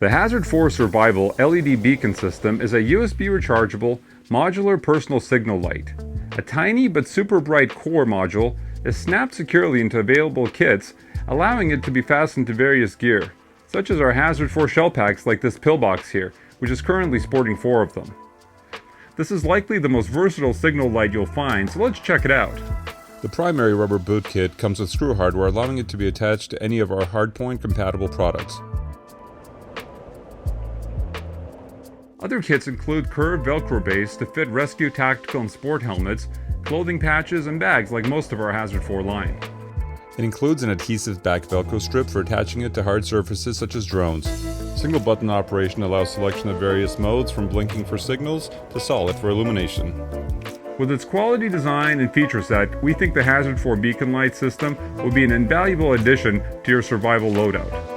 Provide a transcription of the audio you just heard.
The Hazard 4 Survival LED beacon system is a USB rechargeable, modular personal signal light. A tiny but super bright core module is snapped securely into available kits, allowing it to be fastened to various gear, such as our Hazard 4 shell packs like this pillbox here, which is currently sporting 4 of them. This is likely the most versatile signal light you'll find, so let's check it out. The primary rubber boot kit comes with screw hardware, allowing it to be attached to any of our hardpoint compatible products. Other kits include curved velcro base to fit rescue tactical and sport helmets, clothing patches, and bags like most of our Hazard 4 line. It includes an adhesive back velcro strip for attaching it to hard surfaces such as drones. Single button operation allows selection of various modes from blinking for signals to solid for illumination. With its quality design and feature set, we think the Hazard 4 beacon light system will be an invaluable addition to your survival loadout.